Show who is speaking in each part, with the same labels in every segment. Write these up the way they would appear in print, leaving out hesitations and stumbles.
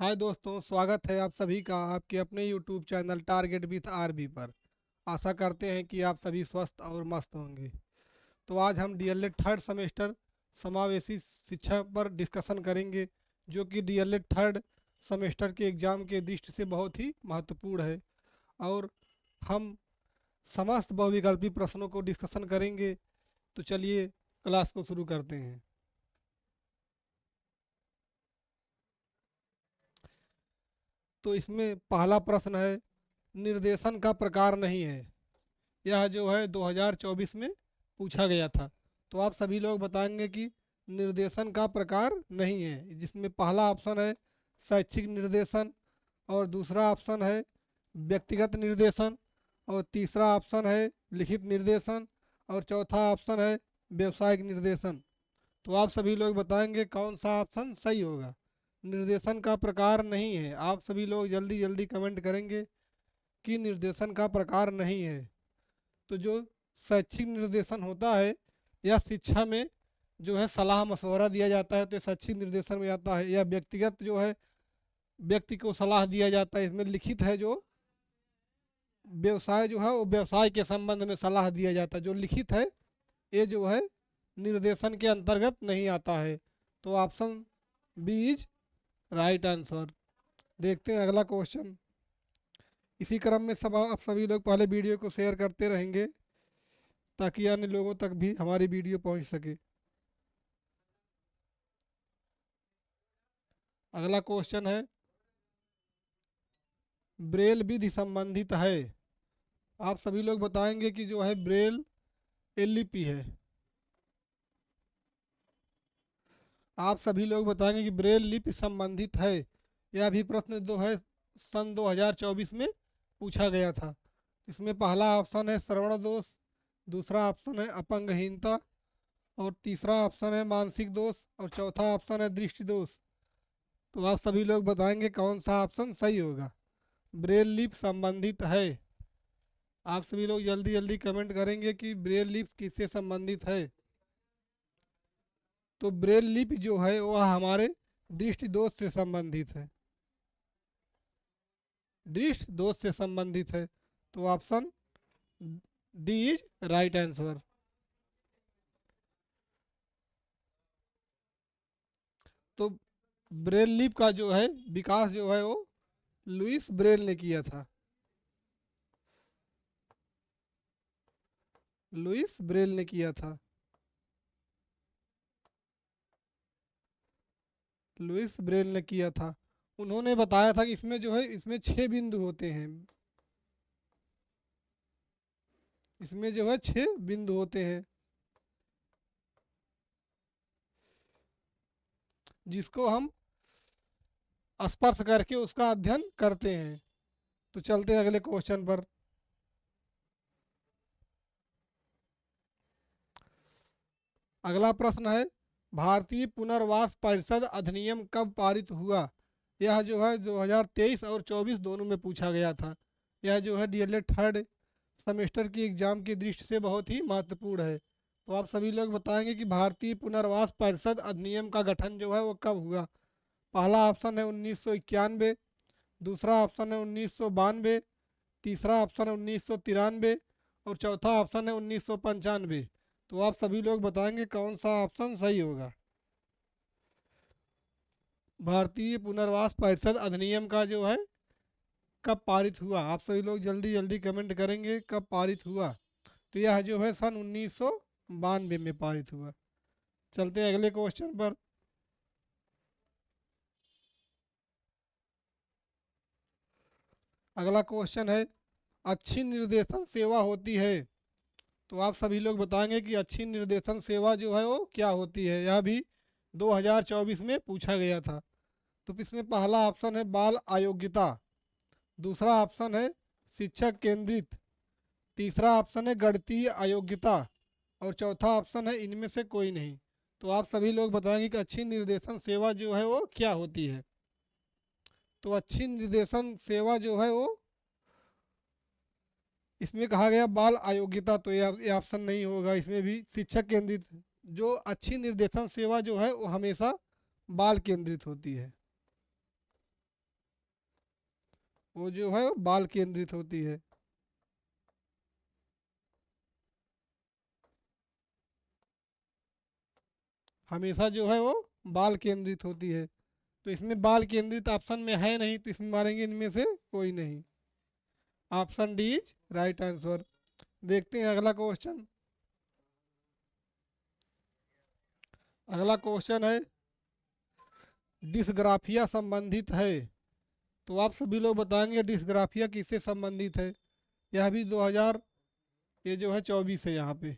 Speaker 1: हाय दोस्तों, स्वागत है आप सभी का आपके अपने YouTube channel target with RB पर। आशा करते हैं कि आप सभी स्वस्थ और मस्त होंगे। तो आज हम डीएलएड थर्ड सेमेस्टर समावेशी शिक्षा पर डिस्कशन करेंगे, जो कि डीएलएड थर्ड सेमेस्टर के एग्ज़ाम के दृष्टि से बहुत ही महत्वपूर्ण है। और हम समस्त बहुविकल्पी प्रश्नों को डिस्कशन करेंगे। तो चलिए क्लास को शुरू करते हैं। तो इसमें पहला प्रश्न है, निर्देशन का प्रकार नहीं है। यह जो है 2024 में पूछा गया था। तो आप सभी लोग बताएंगे कि निर्देशन का प्रकार नहीं है, जिसमें पहला ऑप्शन है शैक्षिक निर्देशन, और दूसरा ऑप्शन है व्यक्तिगत निर्देशन, और तीसरा ऑप्शन है लिखित निर्देशन, और चौथा ऑप्शन है व्यवसायिक निर्देशन। तो आप सभी लोग बताएंगे कौन सा ऑप्शन सही होगा। निर्देशन का प्रकार नहीं है, आप सभी लोग जल्दी जल्दी कमेंट करेंगे कि निर्देशन का प्रकार नहीं है। तो जो शैक्षिक निर्देशन होता है, या शिक्षा में जो है सलाह मशवरा दिया जाता है, तो ये शैक्षिक निर्देशन में आता है। या व्यक्तिगत जो है व्यक्ति को सलाह दिया जाता है, इसमें लिखित है। जो व्यवसाय जो है वो व्यवसाय के संबंध में सलाह दिया जाता है। जो लिखित है ये जो है निर्देशन के अंतर्गत नहीं आता है। तो option B is right answer. देखते हैं अगला क्वेश्चन। इसी क्रम में सब आप सभी लोग पहले वीडियो को शेयर करते रहेंगे, ताकि अन्य लोगों तक भी हमारी वीडियो पहुंच सके। अगला क्वेश्चन है, ब्रेल विधि संबंधित है। आप सभी लोग बताएंगे कि जो है ब्रेल एलईपी है। आप सभी लोग बताएंगे कि ब्रेल लिपि संबंधित है। यह भी प्रश्न जो है सन 2024 में पूछा गया था। इसमें पहला ऑप्शन है श्रवण दोष, दूसरा ऑप्शन है अपंगहीनता, और तीसरा ऑप्शन है मानसिक दोष, और चौथा ऑप्शन है दृष्टि दोष। तो आप सभी लोग बताएंगे कौन सा ऑप्शन सही होगा। ब्रेल लिपि संबंधित है। आप सभी लोग जल्दी जल्दी कमेंट करेंगे कि ब्रेल लिपि किससे संबंधित है। तो ब्रेल लिपि जो है वह हमारे दृष्टि दोष से संबंधित है। दृष्टि दोष से संबंधित है। तो option D is right answer. तो ब्रेल लिपि का जो है विकास जो है वो लुइस ब्रेल ने किया था। लुइस ब्रेल ने किया था। लुइस ब्रेल ने किया था। उन्होंने बताया था कि इसमें जो है इसमें 6 बिंदु होते हैं। इसमें जो है 6 बिंदु होते हैं, जिसको हम स्पर्श करके उसका अध्ययन करते हैं। तो चलते हैं अगले क्वेश्चन पर। अगला प्रश्न है, भारतीय पुनर्वास परिषद अधिनियम कब पारित हुआ। यह जो है 2023 और 24 दोनों में पूछा गया था। यह जो है डीएलएड थर्ड सेमेस्टर की एग्जाम की दृष्टि से बहुत ही महत्वपूर्ण है। तो आप सभी लोग बताएंगे कि भारतीय पुनर्वास परिषद अधिनियम का गठन जो है वो कब हुआ। पहला ऑप्शन है 1991, दूसरा ऑप्शन है 1992, तीसरा ऑप्शन है 1993, और चौथा ऑप्शन है 1995। तो आप सभी लोग बताएंगे कौन सा ऑप्शन सही होगा। भारतीय पुनर्वास परिषद अधिनियम का जो है कब पारित हुआ। आप सभी लोग जल्दी जल्दी कमेंट करेंगे कब पारित हुआ। तो यह जो है सन 1992 में पारित हुआ। चलते हैं अगले क्वेश्चन पर। अगला क्वेश्चन है, अच्छी निर्देशन सेवा होती है। तो आप सभी लोग बताएंगे कि अच्छी निर्देशन सेवा जो है वो क्या होती है। यह भी 2024 में पूछा गया था। तो इसमें पहला ऑप्शन है बाल अयोग्यता, दूसरा ऑप्शन है शिक्षक केंद्रित, तीसरा ऑप्शन है गणितीय अयोग्यता, और चौथा ऑप्शन है इनमें से कोई नहीं। तो आप सभी लोग बताएंगे कि अच्छी निर्देशन सेवा जो है वो क्या होती है। तो अच्छी निर्देशन सेवा जो है वो इसमें कहा गया बाल अयोग्यता, तो ये ऑप्शन नहीं होगा। इसमें भी शिक्षक केंद्रित। जो अच्छी निर्देशन सेवा जो है वो हमेशा बाल केंद्रित होती है। वो जो है वो बाल केंद्रित होती है। हमेशा जो है वो बाल केंद्रित होती है। तो इसमें बाल केंद्रित ऑप्शन में है नहीं, तो इसमें मारेंगे इनमें से कोई नहीं। Option D is right answer. देखते हैं अगला क्वेश्चन। अगला क्वेश्चन है डिस्ग्राफिया संबंधित है। तो आप सभी लोग बताएंगे डिस्ग्राफिया किससे संबंधित है। यह भी 2000 ये जो है 24 है यहाँ पे।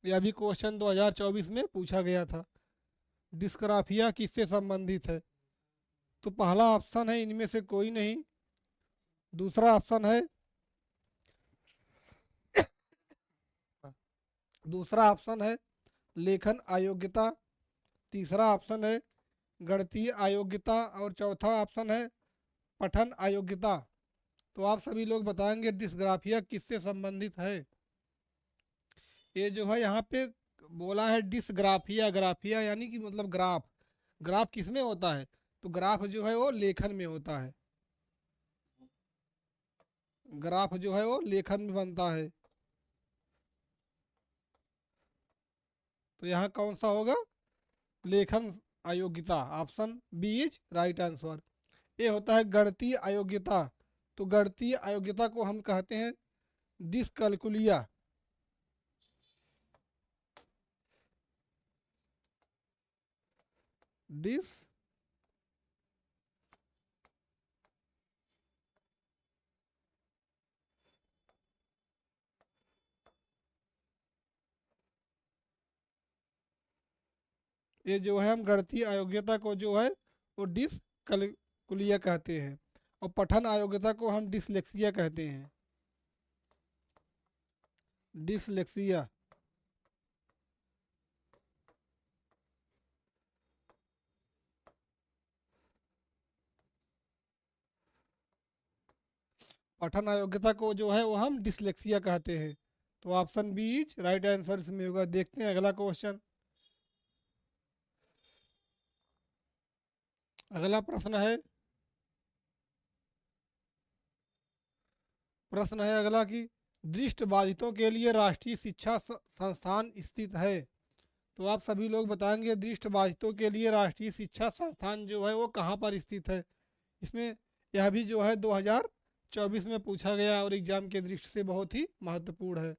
Speaker 1: यह भी क्वेश्चन 2024 में पूछा गया था। डिस्ग्राफिया किससे संबंधित है। तो पहला ऑप्शन है इनमें से कोई नहीं। दूसरा ऑप्शन है दूसरा ऑप्शन है लेखन अयोग्यता। तीसरा ऑप्शन है गणितीय अयोग्यता और चौथा ऑप्शन है पठन अयोग्यता। तो आप सभी लोग बताएंगे डिस्ग्राफिया किससे संबंधित है। ये जो है यहाँ पे बोला है डिस्ग्राफिया। ग्राफिया यानी कि मतलब ग्राफ। ग्राफ किस में होता है। तो ग्राफ जो है वो लेखन में होता है। ग्राफ जो है वो लेखन में बनता है। तो यहाँ कौन सा होगा लेखन अयोग्यता। Option B is right answer. ये होता है गणितीय अयोग्यता। तो गणितीय अयोग्यता को हम कहते हैं डिसकैलकुलिया। डिस ये जो है हम गणितीय अयोग्यता को जो है वो डिसकैलकुलिया कहते हैं। और पठन अयोग्यता को हम डिसलेक्सिया कहते हैं। डिसलेक्सिया। पठन अयोग्यता को जो है वो हम डिसलेक्सिया कहते हैं। तो option B is right answer इसमें होगा। देखते हैं अगला क्वेश्चन। अगला प्रश्न है अगला कि दृष्टिबाधितों के लिए राष्ट्रीय शिक्षा संस्थान स्थित है। तो आप सभी लोग बताएंगे दृष्टिबाधितों के लिए राष्ट्रीय शिक्षा संस्थान जो है वो कहाँ पर स्थित है। इसमें यह भी जो है 2024 में पूछा गया और एग्जाम के दृष्टि से बहुत ही महत्वपूर्ण है।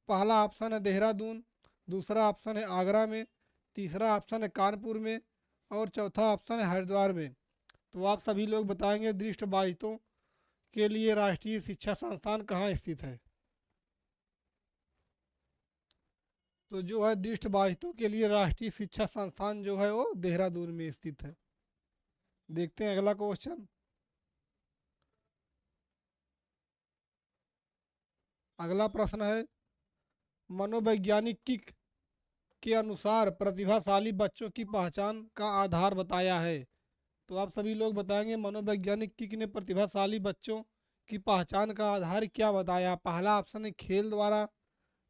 Speaker 1: पहला ऑप्शन है देहरादून। दूसरा ऑप्शन है आगरा में। तीसरा ऑप्शन है कानपुर में। और चौथा ऑप्शन है हरिद्वार में। तो आप सभी लोग बताएंगे दृष्टिबाधितों के लिए राष्ट्रीय शिक्षा संस्थान कहाँ स्थित है। तो जो है दृष्टिबाधितों के लिए राष्ट्रीय शिक्षा संस्थान जो है वो देहरादून में स्थित है। देखते हैं अगला क्वेश्चन। अगला प्रश्न है मनोवैज्ञानिक किक के अनुसार प्रतिभाशाली बच्चों की पहचान का आधार बताया है। तो आप सभी लोग बताएंगे मनोवैज्ञानिक किक ने प्रतिभाशाली बच्चों की पहचान का आधार क्या बताया। पहला ऑप्शन है खेल द्वारा।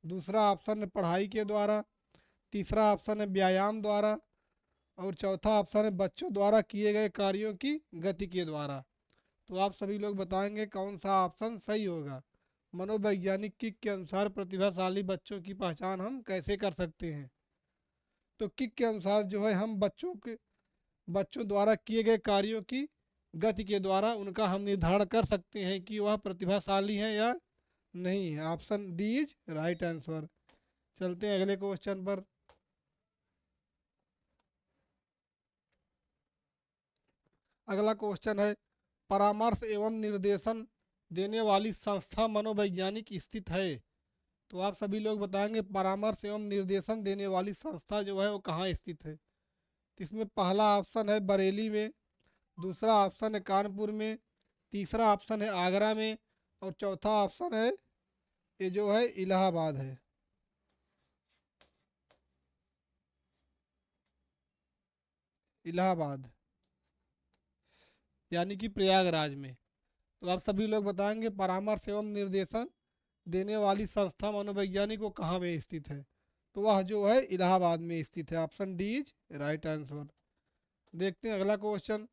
Speaker 1: दूसरा ऑप्शन है पढ़ाई के द्वारा। तीसरा ऑप्शन है व्यायाम द्वारा। और चौथा ऑप्शन है बच्चों द्वारा किए गए कार्यों की गति के द्वारा। तो आप सभी लोग बताएंगे कौन सा ऑप्शन सही होगा। मनोवैज्ञानिक किक के अनुसार प्रतिभाशाली बच्चों की पहचान हम कैसे कर सकते हैं। तो किक के अनुसार जो है हम बच्चों द्वारा किए गए कार्यों की गति के द्वारा उनका हम निर्धारण कर सकते हैं कि वह प्रतिभाशाली है या नहीं है। Option D is right answer. चलते हैं अगले क्वेश्चन पर। अगला क्वेश्चन है परामर्श एवं निर्देशन देने वाली संस्था मनोवैज्ञानिक स्थित है। तो आप सभी लोग बताएंगे परामर्श एवं निर्देशन देने वाली संस्था जो है वो कहाँ स्थित है। तो इसमें पहला ऑप्शन है बरेली में। दूसरा ऑप्शन है कानपुर में। तीसरा ऑप्शन है आगरा में। और चौथा ऑप्शन है ये जो है इलाहाबाद है। इलाहाबाद यानी कि प्रयागराज में। तो आप सभी लोग बताएंगे परामर्श एवं निर्देशन देने वाली संस्था मनोवैज्ञानिक वो कहाँ में स्थित है। तो वह जो है इलाहाबाद में स्थित है। Option D is right answer. देखते हैं अगला क्वेश्चन।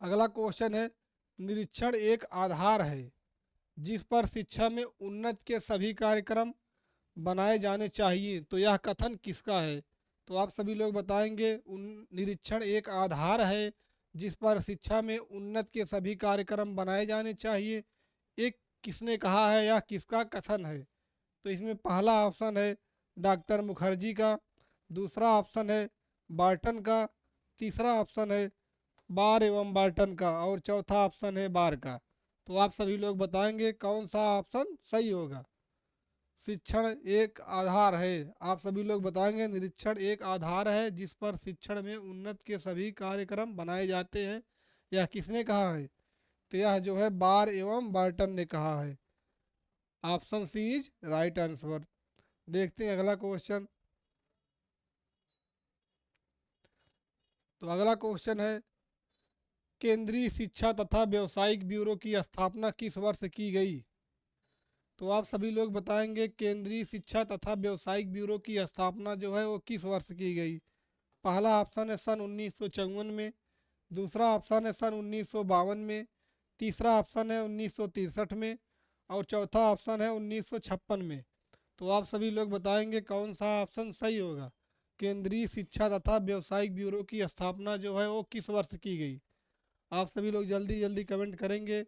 Speaker 1: अगला क्वेश्चन है, निरीक्षण एक आधार है जिस पर शिक्षा में उन्नत के सभी कार्यक्रम बनाए जाने चाहिए, तो यह कथन किसका है? तो आप सभी लोग बताएंगे, निरीक्षण एक आधार है जिस पर शिक्षा में उन्नत के सभी कार्यक्रम बनाए जाने चाहिए, एक किसने कहा है, या किसका कथन है? तो इसमें पहला ऑप्शन है डॉक्टर मुखर्जी का, दूसरा ऑप्शन है बार्टन का, तीसरा ऑप्शन है बार एवं बार्टन का, और चौथा ऑप्शन है बार का। तो आप सभी लोग बताएंगे कौन सा ऑप्शन सही होगा। शिक्षण एक आधार है, आप सभी लोग बताएंगे निरीक्षण एक आधार है जिस पर शिक्षण में उन्नत के सभी कार्यक्रम बनाए जाते हैं, यह किसने कहा है? तो यह जो है बार एवं बार्टन ने कहा है। Option C is right answer. देखते हैं अगला क्वेश्चन। तो अगला क्वेश्चन है, केंद्रीय शिक्षा तथा व्यवसायिक ब्यूरो की स्थापना किस वर्ष की गई? तो आप सभी लोग बताएंगे केंद्रीय शिक्षा तथा व्यवसायिक ब्यूरो की स्थापना जो है वो किस वर्ष की गई? पहला ऑप्शन है सन 1954 में, दूसरा ऑप्शन है सन 1952 में, तीसरा ऑप्शन है 1963 में, और चौथा ऑप्शन है 1956 में। तो आप सभी लोग बताएंगे कौन सा ऑप्शन सही होगा। केंद्रीय शिक्षा तथा व्यवसायिक ब्यूरो की स्थापना जो है वो किस वर्ष की गई? आप सभी लोग जल्दी जल्दी कमेंट करेंगे,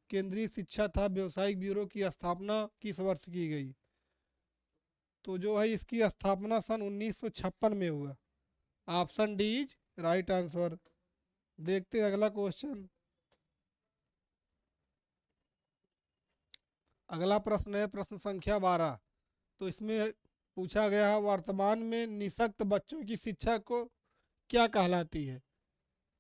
Speaker 1: केंद्रीय शिक्षा तथा व्यवसायिक ब्यूरो की स्थापना किस वर्ष की गई? तो जो है इसकी स्थापना सन 1956 में हुआ। Option D is right answer. देखते हैं अगला क्वेश्चन। अगला प्रश्न है प्रश्न संख्या 12। तो इसमें पूछा गया है, वर्तमान में निःशक्त बच्चों की शिक्षा को क्या कहलाती है?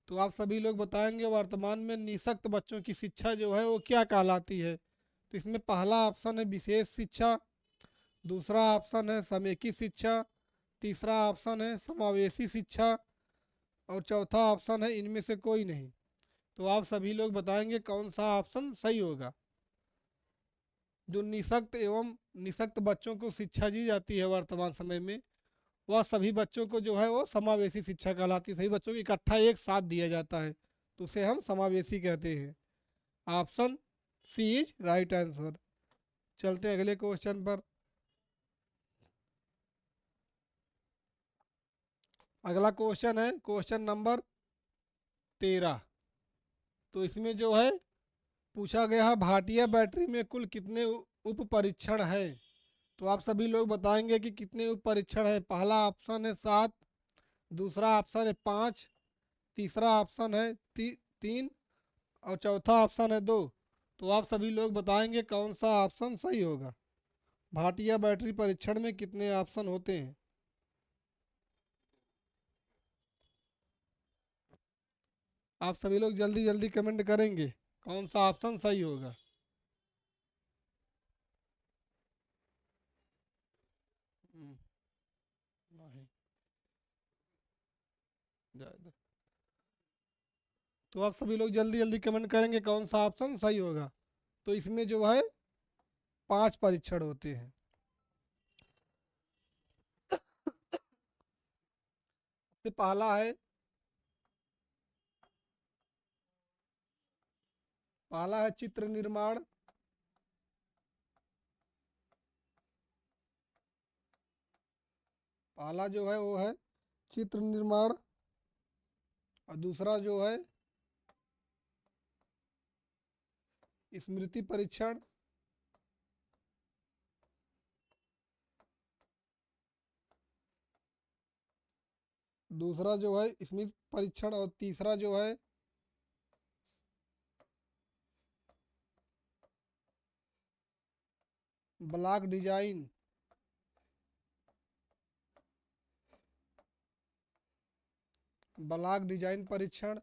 Speaker 1: तो आप सभी लोग बताएंगे वर्तमान में निःशक्त बच्चों की शिक्षा जो है वो क्या कहलाती है? तो इसमें पहला ऑप्शन है विशेष शिक्षा, दूसरा ऑप्शन है समेकित शिक्षा, तीसरा ऑप्शन है समावेशी शिक्षा, और चौथा ऑप्शन है इनमें से कोई नहीं। तो आप सभी लोग बताएंगे कौन सा ऑप्शन सही होगा। जो निःशक्त एवं निःशक्त बच्चों को शिक्षा दी जाती है वर्तमान समय में, वह सभी बच्चों को जो है वो समावेशी शिक्षा कहलाती है। सभी बच्चों को इकट्ठा एक साथ दिया जाता है, तो उसे हम समावेशी कहते हैं। Option C is right answer. चलते हैं अगले क्वेश्चन पर। अगला क्वेश्चन है क्वेश्चन नंबर 13। तो इसमें जो है पूछा गया है, भाटिया बैटरी में कुल कितने उप परीक्षण है? तो आप सभी लोग बताएंगे कि कितने उप परीक्षण है। पहला ऑप्शन है 7, दूसरा ऑप्शन है 5, तीसरा ऑप्शन है 3, और चौथा ऑप्शन है 2। तो आप सभी लोग बताएंगे कौन सा ऑप्शन सही होगा। भाटिया बैटरी परीक्षण में कितने ऑप्शन होते हैं? आप सभी लोग जल्दी जल्दी कमेंट करेंगे कौन सा ऑप्शन सही होगा। हम्म, नहीं, ज्यादा। तो आप सभी लोग जल्दी जल्दी कमेंट करेंगे कौन सा ऑप्शन सही होगा। तो इसमें जो है 5 परीक्षण होते हैं। तो पहला है, पहला है चित्र निर्माण, पहला जो है वो है चित्र निर्माण, और दूसरा जो है स्मृति परीक्षण, दूसरा जो है स्मृति परीक्षण, और तीसरा जो है ब्लॉक डिजाइन। ब्लॉक डिजाइन परीक्षण,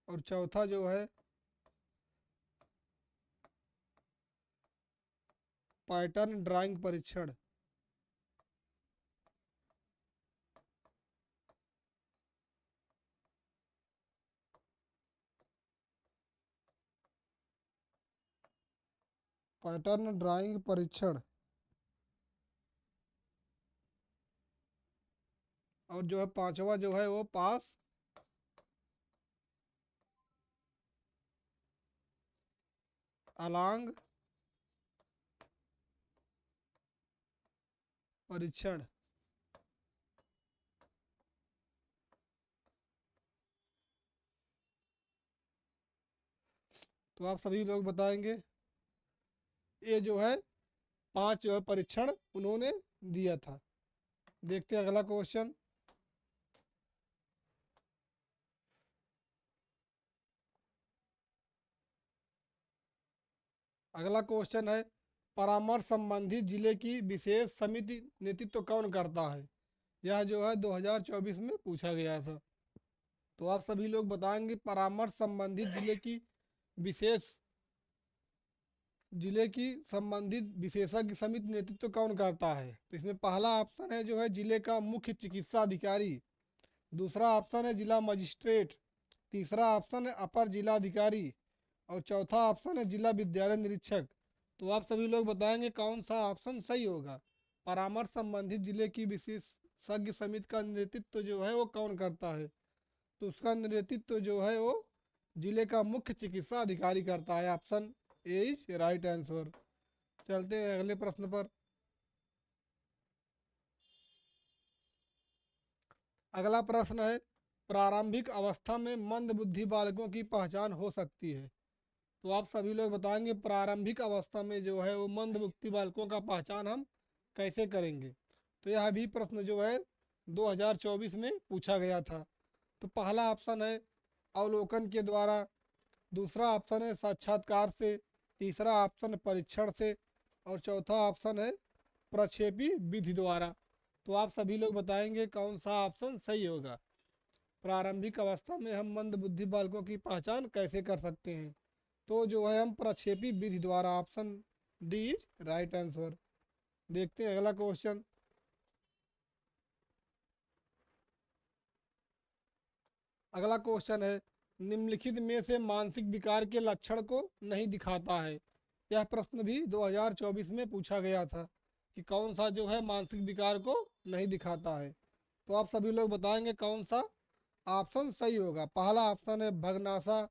Speaker 1: और चौथा जो है पैटर्न ड्राइंग परीक्षण। पैटर्न ड्राइंग परीक्षण। और जो है पांचवा जो है वो पास अलांग परीक्षण। तो आप सभी लोग बताएंगे ये जो है 5 जो है परीक्षण उन्होंने दिया था। देखते हैं अगला क्वेश्चन। अगला क्वेश्चन है परामर्श संबंधी जिले की विशेष समिति नेतृत्व कौन करता है। यह जो है 2024 में पूछा गया था। तो आप सभी लोग बताएंगे परामर्श संबंधित जिले की संबंधित विशेषज्ञ समिति नेतृत्व कौन करता है। तो इसमें पहला ऑप्शन है जो है जिले का मुख्य चिकित्सा अधिकारी, दूसरा ऑप्शन है जिला मजिस्ट्रेट, तीसरा ऑप्शन है अपर जिला अधिकारी और चौथा ऑप्शन है जिला विद्यालय निरीक्षक। तो आप सभी लोग बताएंगे कौन सा ऑप्शन सही होगा। परामर्श संबंधित जिले की विशेषज्ञ समिति का नेतृत्व जो है वो कौन करता है। तो उसका नेतृत्व जो है वो जिले का मुख्य चिकित्सा अधिकारी करता है। Option A is right answer. चलते हैं अगले प्रश्न पर। अगला प्रश्न है प्रारंभिक अवस्था में मंद बुद्धि बालकों की पहचान हो सकती है। तो आप सभी लोग बताएंगे प्रारंभिक अवस्था में जो है वो मंद बुद्धि बालकों का पहचान हम कैसे करेंगे। तो यह भी प्रश्न जो है 2024 में पूछा गया था। तो पहला ऑप्शन है अवलोकन के द्वारा, दूसरा ऑप्शन है साक्षात्कार से, तीसरा ऑप्शन है परीक्षण से और चौथा ऑप्शन है प्रक्षेपी विधि द्वारा। तो आप सभी लोग बताएंगे कौन सा ऑप्शन सही होगा। प्रारंभिक अवस्था में हम मंद बुद्धि बालकों की पहचान कैसे कर सकते हैं। तो जो है हम प्रक्षेपी विधि द्वारा। Option D is right answer. देखते हैं अगला क्वेश्चन। अगला क्वेश्चन है निम्नलिखित में से मानसिक विकार के लक्षण को नहीं दिखाता है। यह प्रश्न भी 2024 में पूछा गया था कि कौन सा जो है मानसिक विकार को नहीं दिखाता है। तो आप सभी लोग बताएंगे कौन सा ऑप्शन सही होगा। पहला ऑप्शन है भगनाशा,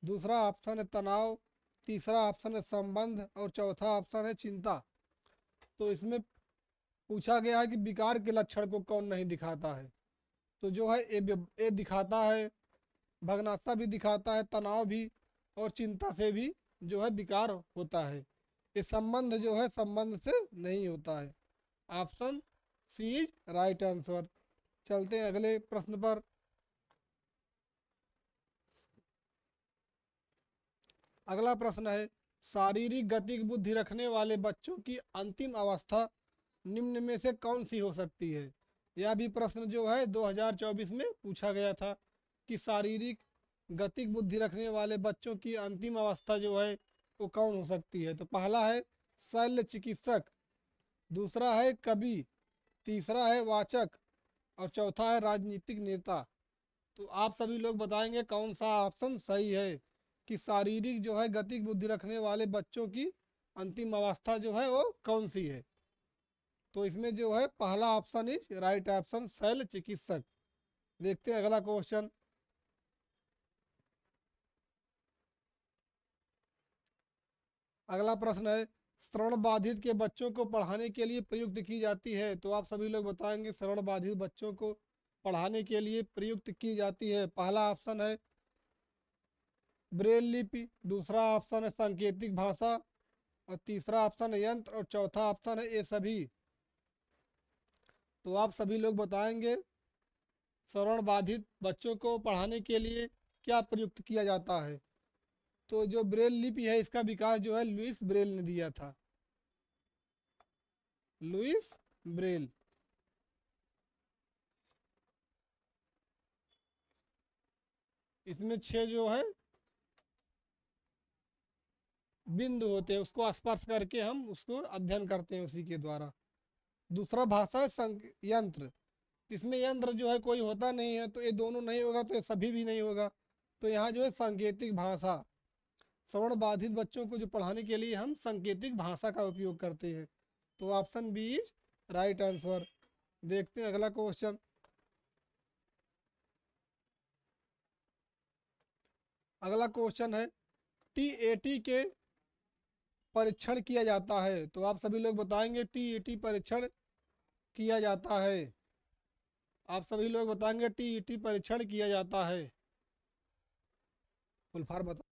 Speaker 1: दूसरा ऑप्शन है तनाव, तीसरा ऑप्शन है संबंध और चौथा ऑप्शन है चिंता। तो इसमें पूछा गया है कि विकार के लक्षण को कौन नहीं दिखाता है। तो जो है ए दिखाता है, भगनाशा भी दिखाता है, तनाव भी और चिंता से भी जो है विकार होता है। ये संबंध जो है संबंध से नहीं होता है। Option C is right answer. चलते हैं अगले प्रश्न पर। अगला प्रश्न है शारीरिक गति बुद्धि रखने वाले बच्चों की अंतिम अवस्था निम्न में से कौन सी हो सकती है। यह भी प्रश्न जो है 2024 में पूछा गया था कि शारीरिक गतिक बुद्धि रखने वाले बच्चों की अंतिम अवस्था जो है वो कौन हो सकती है। तो पहला है शल्य चिकित्सक, दूसरा है कवि, तीसरा है वाचक और चौथा है राजनीतिक नेता। तो आप सभी लोग बताएंगे कौन सा ऑप्शन सही है कि शारीरिक जो है गतिक बुद्धि रखने वाले बच्चों की अंतिम अवस्था जो है वो कौन सी है। तो इसमें जो है पहला ऑप्शन इज राइट ऑप्शन शल्य चिकित्सक। देखते हैं अगला क्वेश्चन। अगला प्रश्न है श्रवण बाधित के बच्चों को पढ़ाने के लिए प्रयुक्त की जाती है। तो आप सभी लोग बताएंगे श्रवण बाधित बच्चों को पढ़ाने के लिए प्रयुक्त की जाती है। पहला ऑप्शन है ब्रेल लिपि, दूसरा ऑप्शन है सांकेतिक भाषा और तीसरा ऑप्शन है यंत्र और चौथा ऑप्शन है ये सभी। तो आप सभी लोग बताएंगे श्रवण बाधित बच्चों को पढ़ाने के लिए क्या प्रयुक्त किया जाता है। तो जो ब्रेल लिपि है इसका विकास जो है लुइस ब्रेल ने दिया था। Louis Braille. इसमें 6 जो है बिंदु होते हैं, उसको स्पर्श करके हम उसको अध्ययन करते हैं उसी के द्वारा। दूसरा भाषा है यंत्र। इसमें यंत्र जो है कोई होता नहीं है, तो ये दोनों नहीं होगा तो ये सभी भी नहीं होगा। तो यहाँ जो है सांकेतिक भाषा, श्रवण बाधित बच्चों को जो पढ़ाने के लिए हम सांकेतिक भाषा का उपयोग करते हैं। तो option B is right answer. देखते हैं अगला क्वेश्चन। अगला क्वेश्चन है टीएटी के परीक्षण किया जाता है, तो आप सभी लोग बताएंगे टीईटी परीक्षण किया जाता है। आप सभी लोग बताएंगे टीईटी परीक्षण किया जाता है। फुल फॉर्म बता